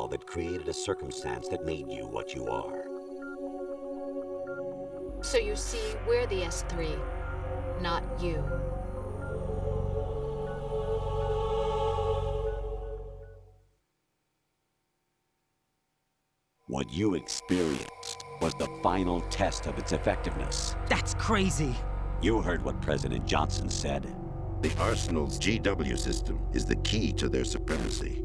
that created a circumstance that made you what you are. So you see, we're the S3, not you. What you experienced was the final test of its effectiveness. That's crazy. You heard what President Johnson said. The Arsenal's GW system is the key to their supremacy.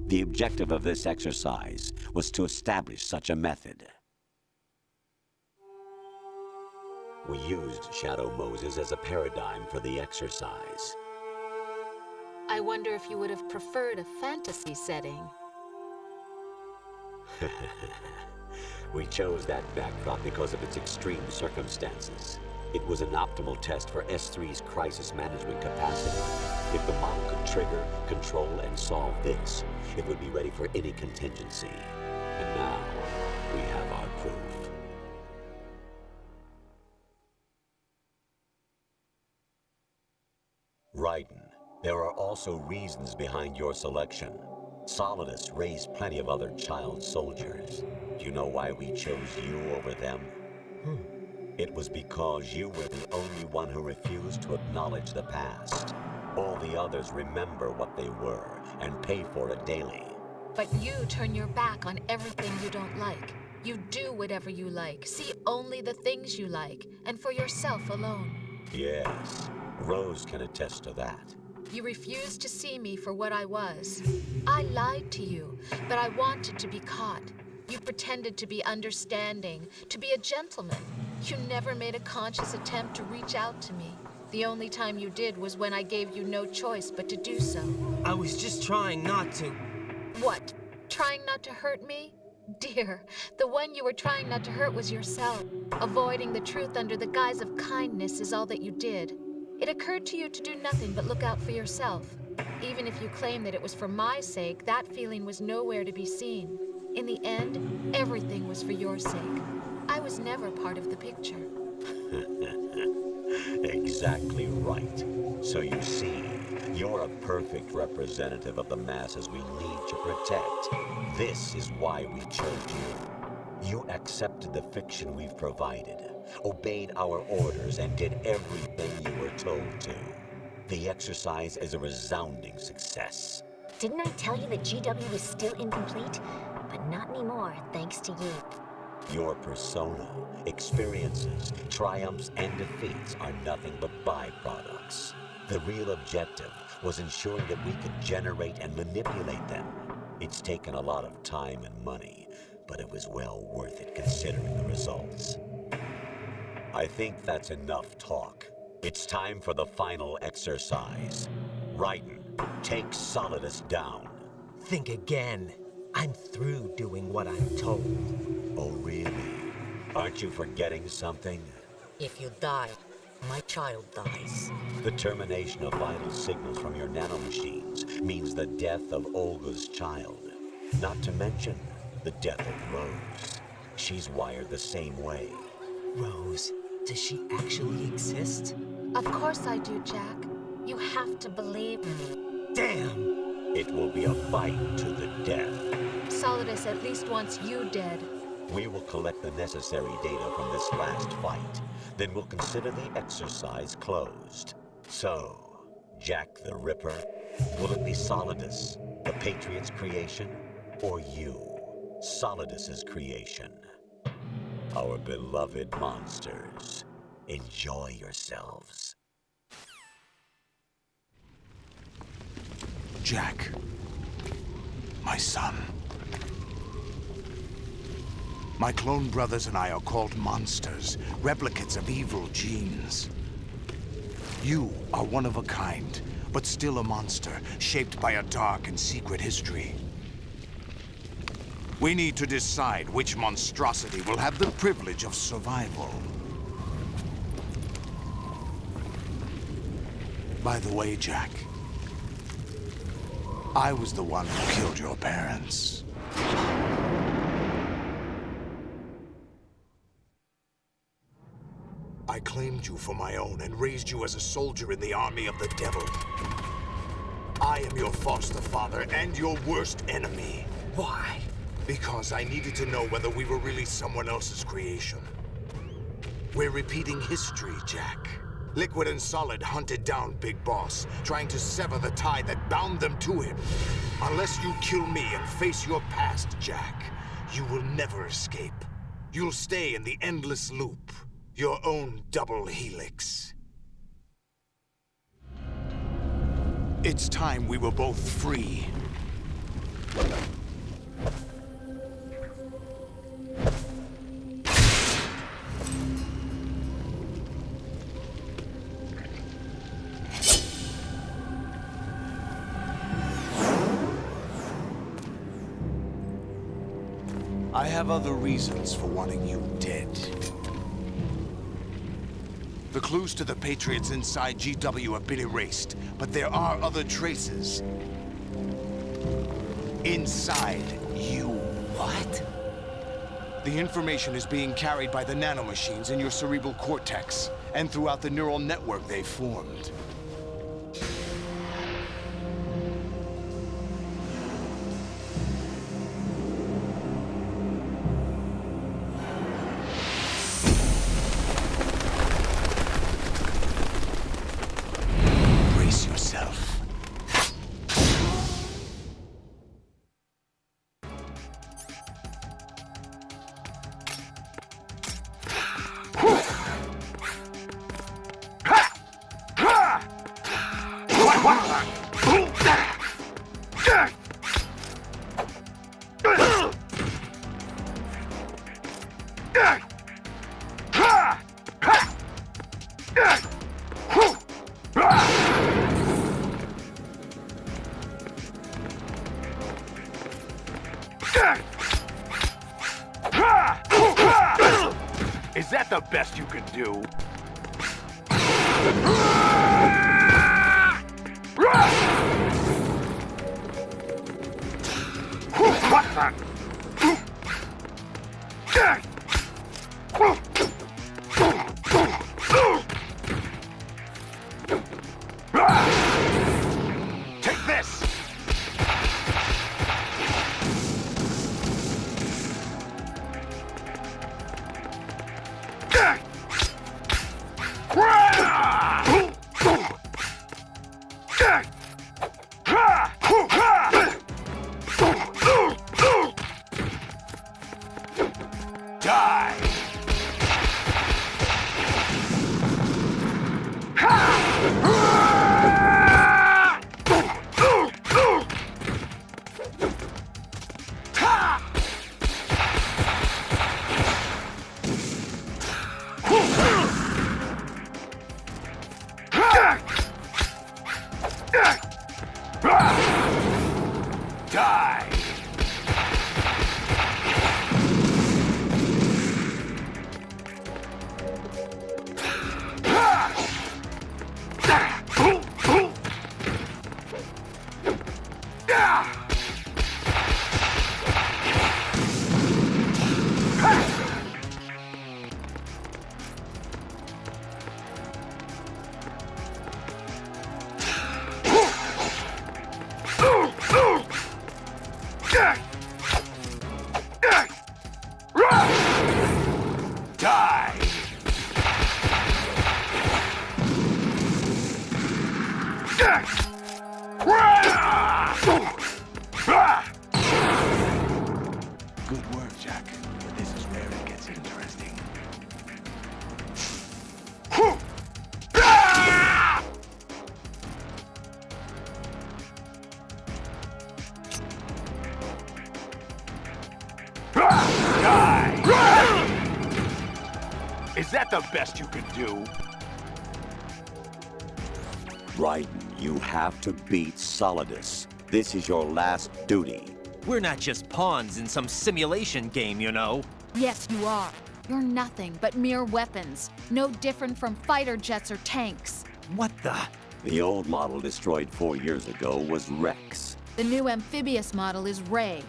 The objective of this exercise was to establish such a method. We used Shadow Moses as a paradigm for the exercise. I wonder if you would have preferred a fantasy setting. We chose that backdrop because of its extreme circumstances. It was an optimal test for S3's crisis management capacity. If the model could trigger, control, and solve this, it would be ready for any contingency. And now, we have our proof. Raiden, there are also reasons behind your selection. Solidus raised plenty of other child soldiers. Do you know why we chose you over them? It was because you were the only one who refused to acknowledge the past. All the others remember what they were and pay for it daily. But you turn your back on everything you don't like. You do whatever you like, see only the things you like, and for yourself alone. Yes, Rose can attest to that. You refused to see me for what I was. I lied to you, but I wanted to be caught. You pretended to be understanding, to be a gentleman. You never made a conscious attempt to reach out to me. The only time you did was when I gave you no choice but to do so. I was just trying not to. What? Trying not to hurt me? Dear, the one you were trying not to hurt was yourself. Avoiding the truth under the guise of kindness is all that you did. It occurred to you to do nothing but look out for yourself. Even if you claim that it was for my sake, that feeling was nowhere to be seen. In the end, everything was for your sake. I was never part of the picture. Exactly right. So you see, you're a perfect representative of the masses we need to protect. This is why we chose you. You accepted the fiction we've provided, obeyed our orders, and did everything you were told to. The exercise is a resounding success. Didn't I tell you that GW was still incomplete? But not anymore, thanks to you. Your persona, experiences, triumphs, and defeats are nothing but byproducts. The real objective was ensuring that we could generate and manipulate them. It's taken a lot of time and money, but it was well worth it considering the results. I think that's enough talk. It's time for the final exercise. Raiden, take Solidus down. Think again. I'm through doing what I'm told. Oh, really? Aren't you forgetting something? If you die, my child dies. The termination of vital signals from your nanomachines means the death of Olga's child. Not to mention the death of Rose. She's wired the same way. Rose, does she actually exist? Of course I do, Jack. You have to believe me. Damn! It will be a fight to the death. Solidus at least wants you dead. We will collect the necessary data from this last fight. Then we'll consider the exercise closed. So, Jack the Ripper, will it be Solidus, the Patriot's creation, or you, Solidus's creation? Our beloved monsters, enjoy yourselves. Jack, my son. My clone brothers and I are called monsters, replicates of evil genes. You are one of a kind, but still a monster, shaped by a dark and secret history. We need to decide which monstrosity will have the privilege of survival. By the way, Jack, I was the one who killed your parents. I claimed you for my own and raised you as a soldier in the army of the devil. I am your foster father and your worst enemy. Why? Because I needed to know whether we were really someone else's creation. We're repeating history, Jack. Liquid and Solid hunted down Big Boss, trying to sever the tie that bound them to him. Unless you kill me and face your past, Jack, you will never escape. You'll stay in the endless loop, your own double helix. It's time we were both free. I have other reasons for wanting you dead. The clues to the Patriots inside GW have been erased, but there are other traces. Inside you. What? The information is being carried by the nanomachines in your cerebral cortex, and throughout the neural network they formed. Brace yourself. Is that the best you can do? Take this! Die! Die! Good work, Jack. But this is where it gets interesting. Die! Is that the best you can do? Raiden, you have to beat Solidus. This is your last duty. We're not just pawns in some simulation game, you know. Yes, you are. You're nothing but mere weapons. No different from fighter jets or tanks. What the? The old model destroyed 4 years ago was Rex. The new amphibious model is Ray.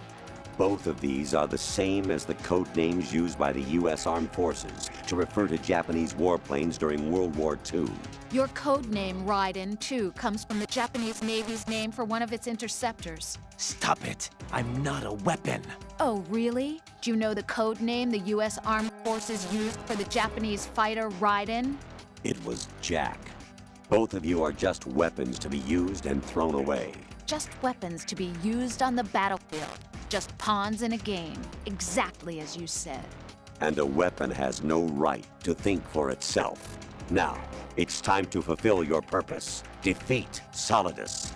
Both of these are the same as the code names used by the U.S. Armed Forces to refer to Japanese warplanes during World War II. Your code name, Raiden, too, comes from the Japanese Navy's name for one of its interceptors. Stop it. I'm not a weapon. Oh, really? Do you know the code name the U.S. Armed Forces used for the Japanese fighter Raiden? It was Jack. Both of you are just weapons to be used and thrown away. Just weapons to be used on the battlefield. Just pawns in a game, exactly as you said. And a weapon has no right to think for itself. Now, it's time to fulfill your purpose. Defeat Solidus.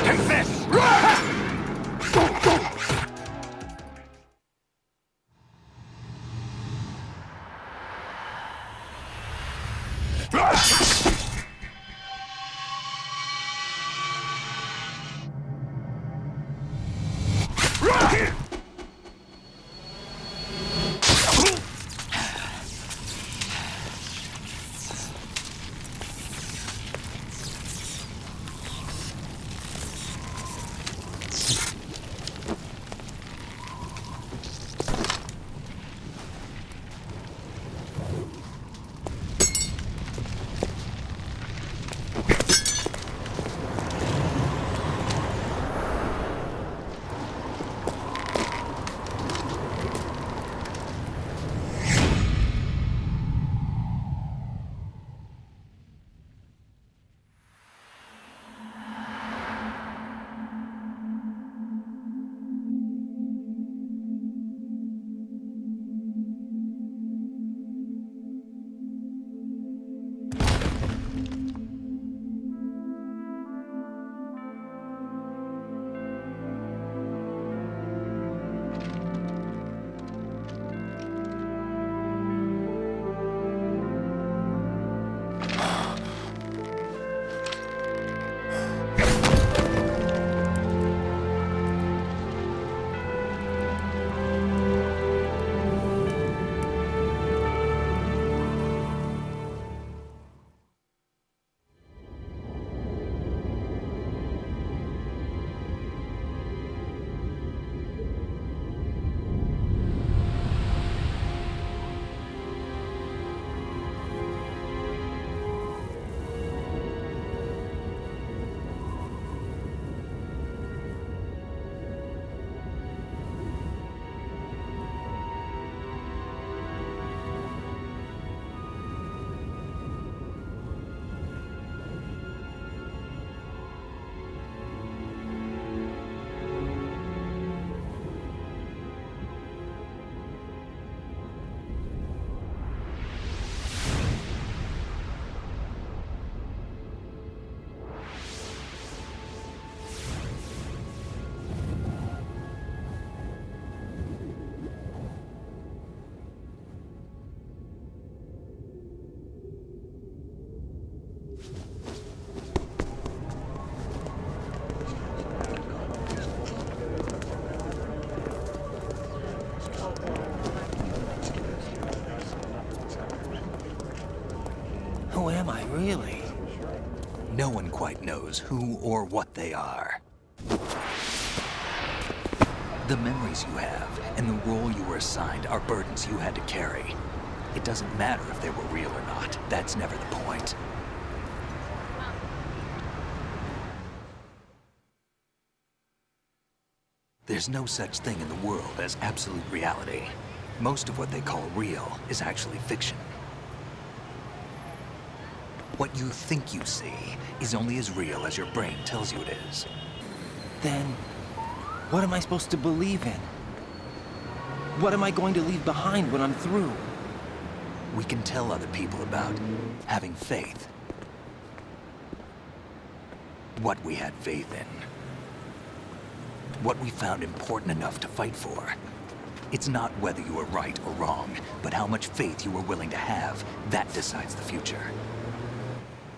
Take this! Who am I, really? No one quite knows who or what they are. The memories you have and the role you were assigned are burdens you had to carry. It doesn't matter if they were real or not. That's never the point. There's no such thing in the world as absolute reality. Most of what they call real is actually fiction. What you think you see is only as real as your brain tells you it is. Then, what am I supposed to believe in? What am I going to leave behind when I'm through? We can tell other people about having faith. What we had faith in. What we found important enough to fight for. It's not whether you are right or wrong, but how much faith you are willing to have. That decides the future.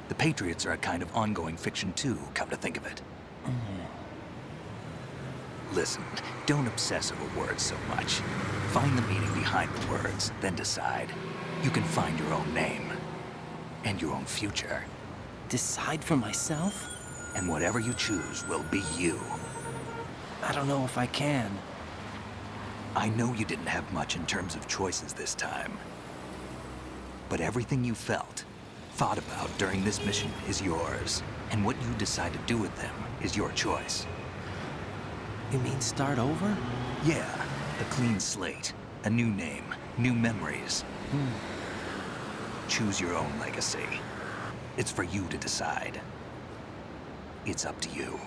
The Patriots are a kind of ongoing fiction too, come to think of it. Listen, don't obsess over words so much. Find the meaning behind the words, then decide. You can find your own name. And your own future. Decide for myself? And whatever you choose will be you. I don't know if I can. I know you didn't have much in terms of choices this time. But everything you felt, thought about during this mission is yours. And what you decide to do with them is your choice. You mean start over? Yeah, a clean slate, a new name, new memories. Choose your own legacy. It's for you to decide. It's up to you.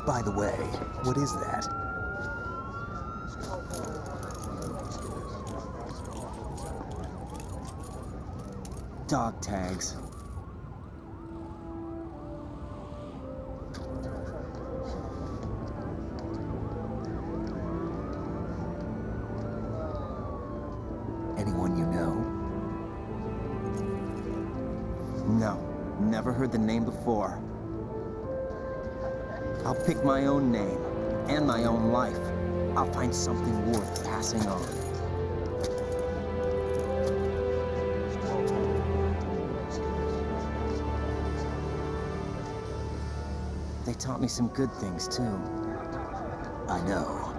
By the way, what is that? Dog tags. Anyone you know? No, never heard the name before. I'll pick my own name, and my own life. I'll find something worth passing on. They taught me some good things, too. I know.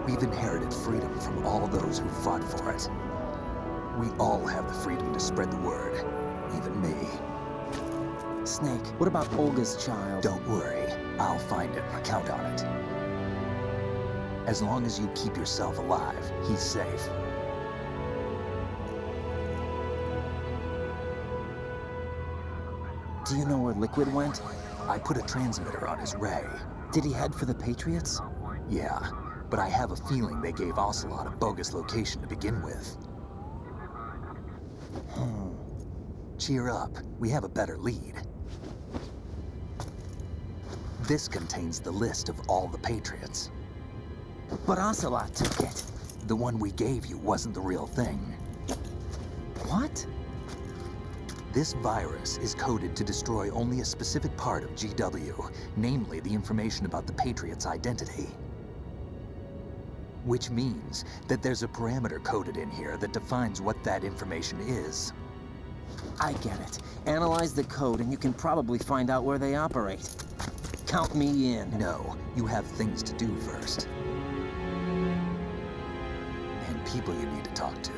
We've inherited freedom from all those who fought for it. We all have the freedom to spread the word, even me. Snake, what about Olga's child? Don't worry, I'll find him. Count on it. As long as you keep yourself alive, he's safe. Do you know where Liquid went? I put a transmitter on his ray. Did he head for the Patriots? Yeah, but I have a feeling they gave Ocelot a bogus location to begin with. Cheer up, we have a better lead. This contains the list of all the Patriots. But Ocelot took it. The one we gave you wasn't the real thing. What? This virus is coded to destroy only a specific part of GW, namely the information about the Patriots' identity. Which means that there's a parameter coded in here that defines what that information is. I get it. Analyze the code and you can probably find out where they operate. Count me in. No, you have things to do first. And people you need to talk to.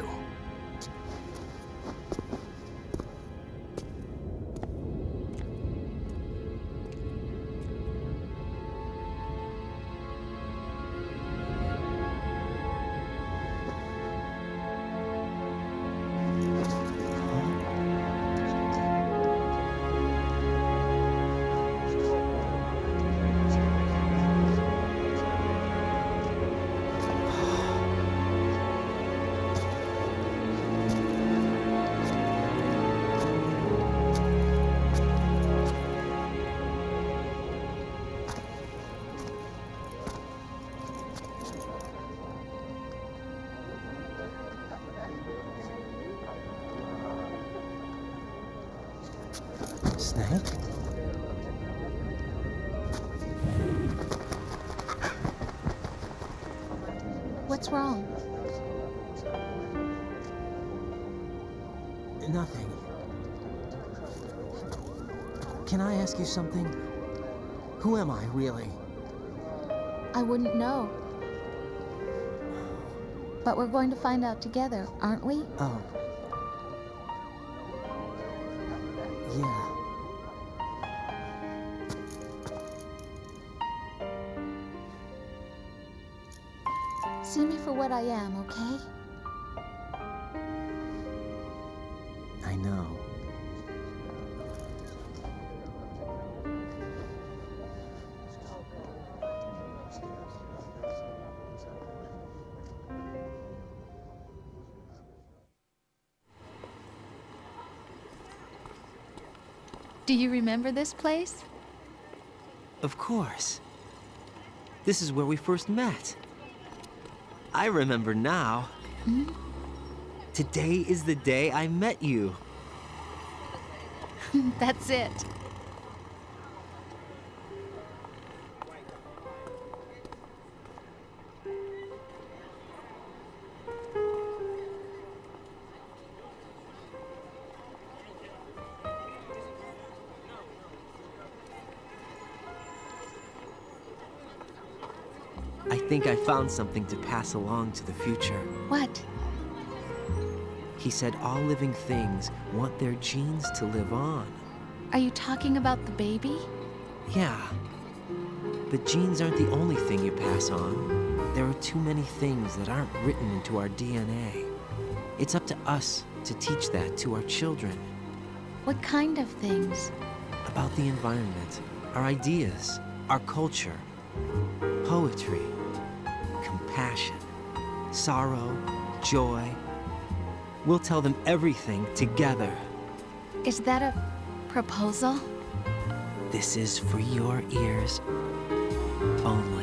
Snake? What's wrong? Nothing. Can I ask you something? Who am I, really? I wouldn't know. But we're going to find out together, aren't we? Oh. Yeah. See me for what I am, okay? I know. Do you remember this place? Of course. This is where we first met. I remember now. Today is the day I met you. That's it. I think I found something to pass along to the future. What? He said all living things want their genes to live on. Are you talking about the baby? Yeah. But genes aren't the only thing you pass on. There are too many things that aren't written into our DNA. It's up to us to teach that to our children. What kind of things? About the environment, our ideas, our culture, poetry, compassion, sorrow, joy. We'll tell them everything together. Is that a proposal? This is for your ears only.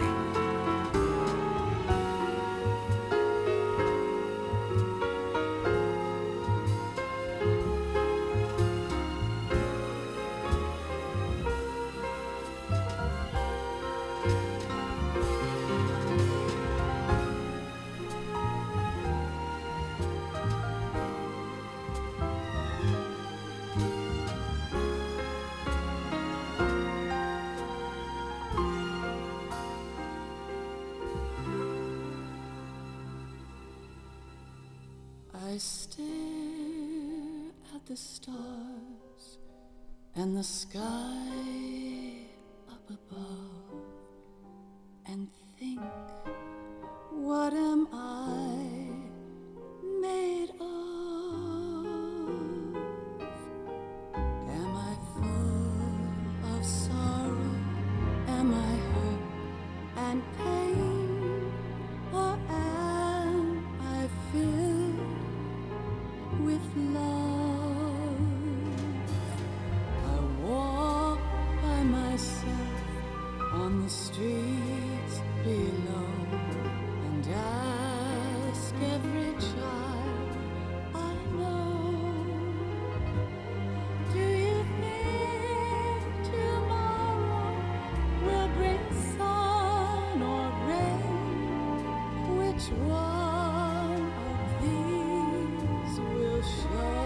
I stare at the stars and the sky up above and think, what am I made of? Am I full of sorrow? Am I hurt and pain? Or am I filled with love? I walk by myself on the streets below and ask every child I know, do you think tomorrow will bring sun or rain? Which one of these will show?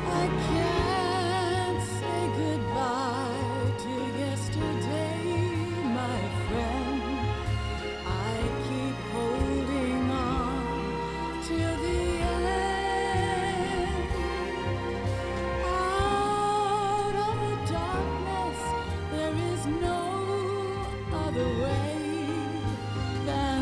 I can't say goodbye to yesterday, my friend. I keep holding on till the end. Out of the darkness, there is no other way than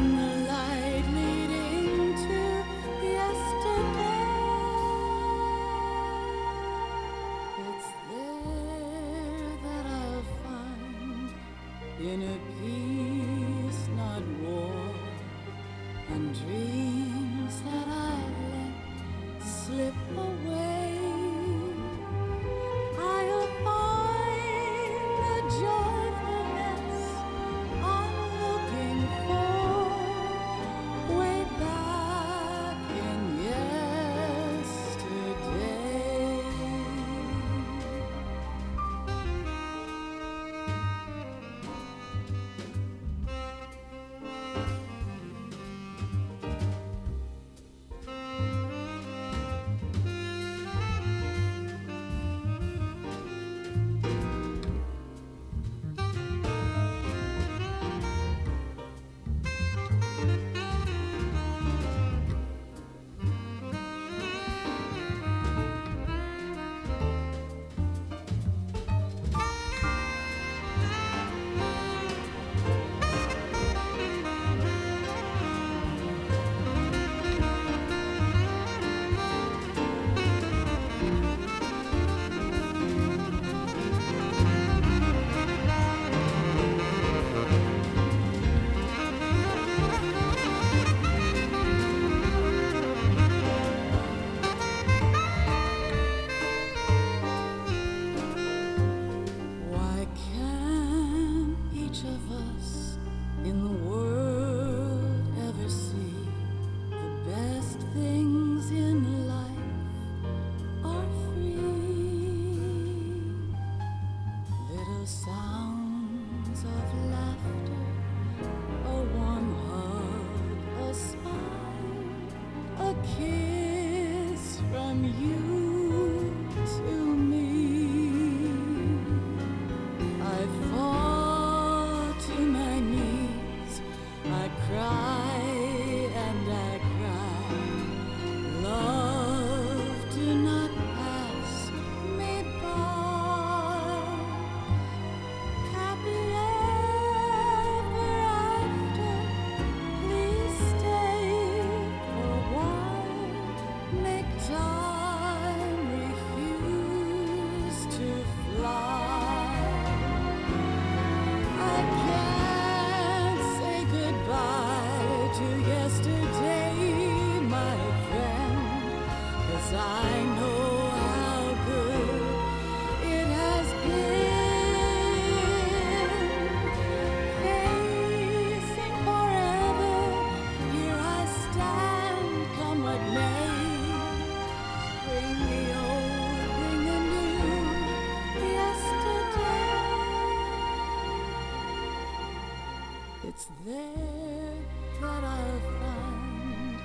there that I'll find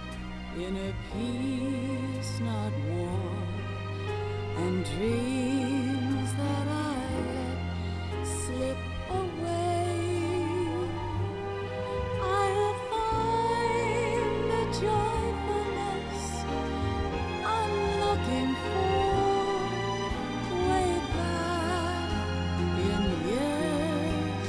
inner peace, not war, and dreams that I let slip away. I'll find the joyfulness I'm looking for way back in yesterday.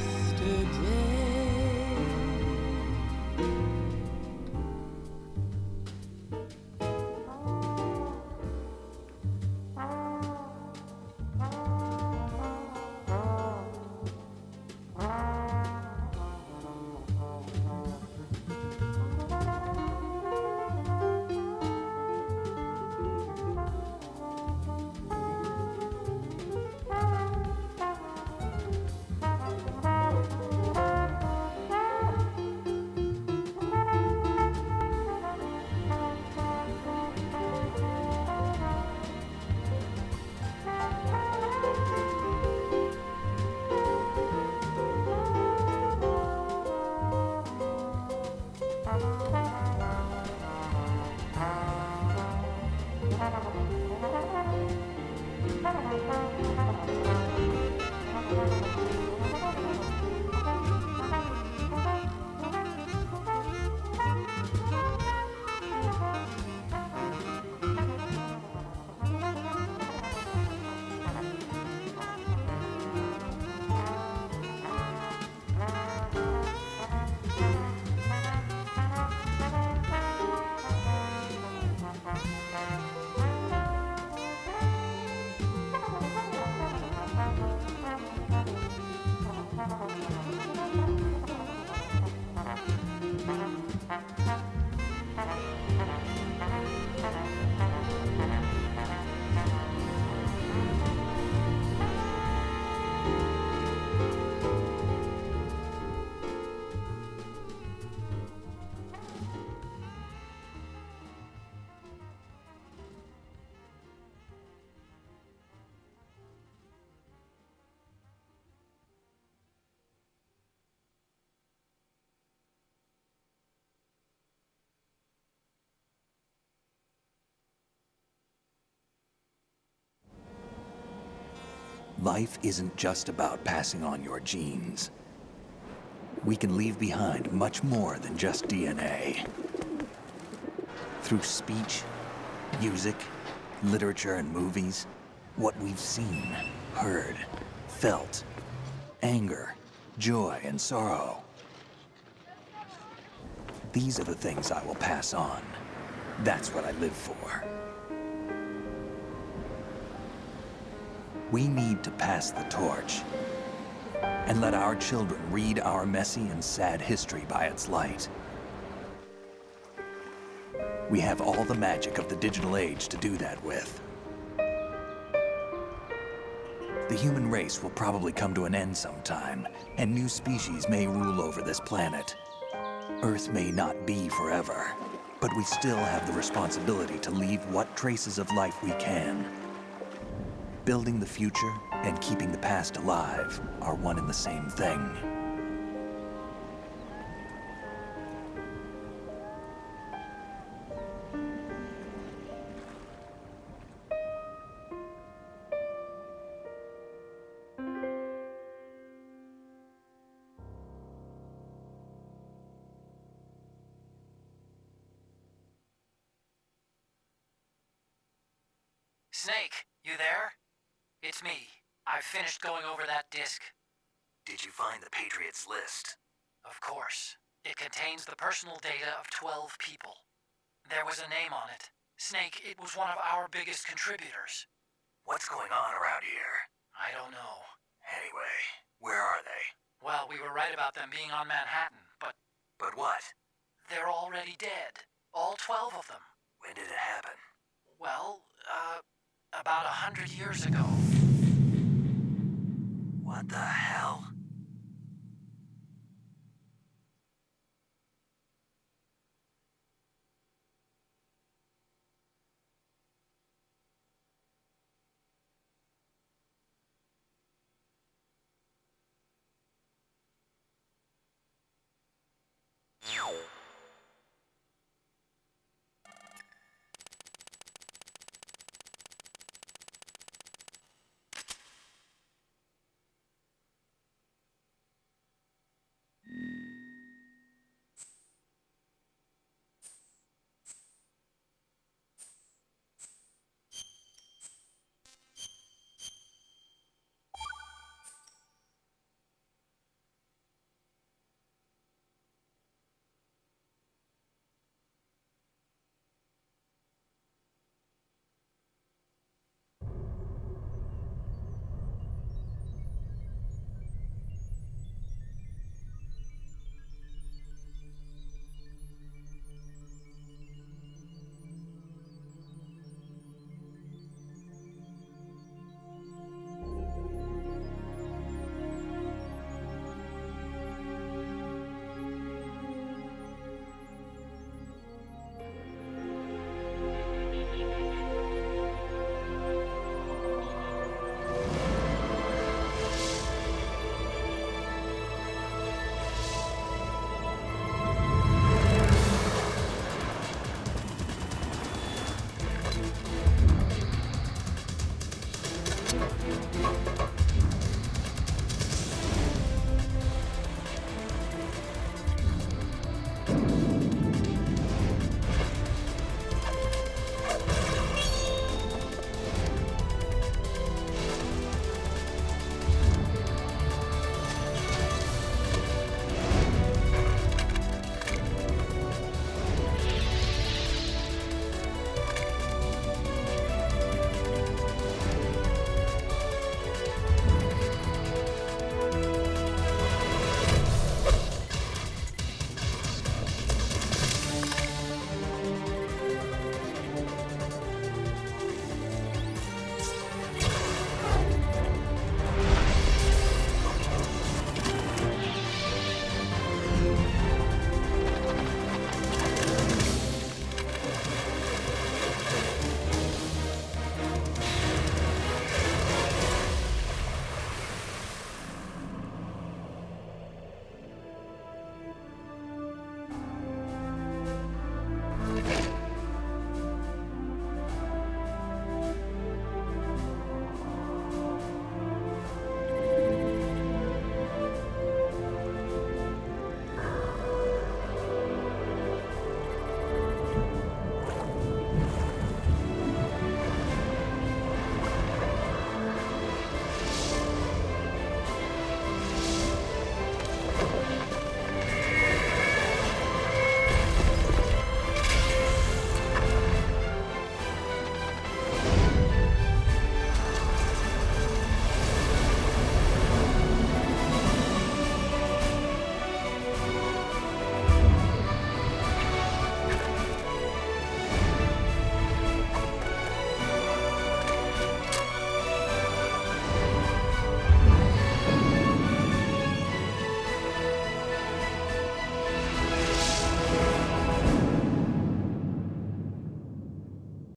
Life isn't just about passing on your genes. We can leave behind much more than just DNA. Through speech, music, literature, and movies, what we've seen, heard, felt, anger, joy, and sorrow. These are the things I will pass on. That's what I live for. We need to pass the torch and let our children read our messy and sad history by its light. We have all the magic of the digital age to do that with. The human race will probably come to an end sometime, and new species may rule over this planet. Earth may not be forever, but we still have the responsibility to leave what traces of life we can. Building the future and keeping the past alive are one and the same thing. Snake, you there? It's me. I've finished going over that disk. Did you find the Patriots list? Of course. It contains the personal data of 12 people. There was a name on it. Snake, it was one of our biggest contributors. What's going on around here? I don't know. Anyway, where are they? Well, we were right about them being on Manhattan, but... But what? They're already dead. All 12 of them. When did it happen? Well, about 100 years ago. What the hell?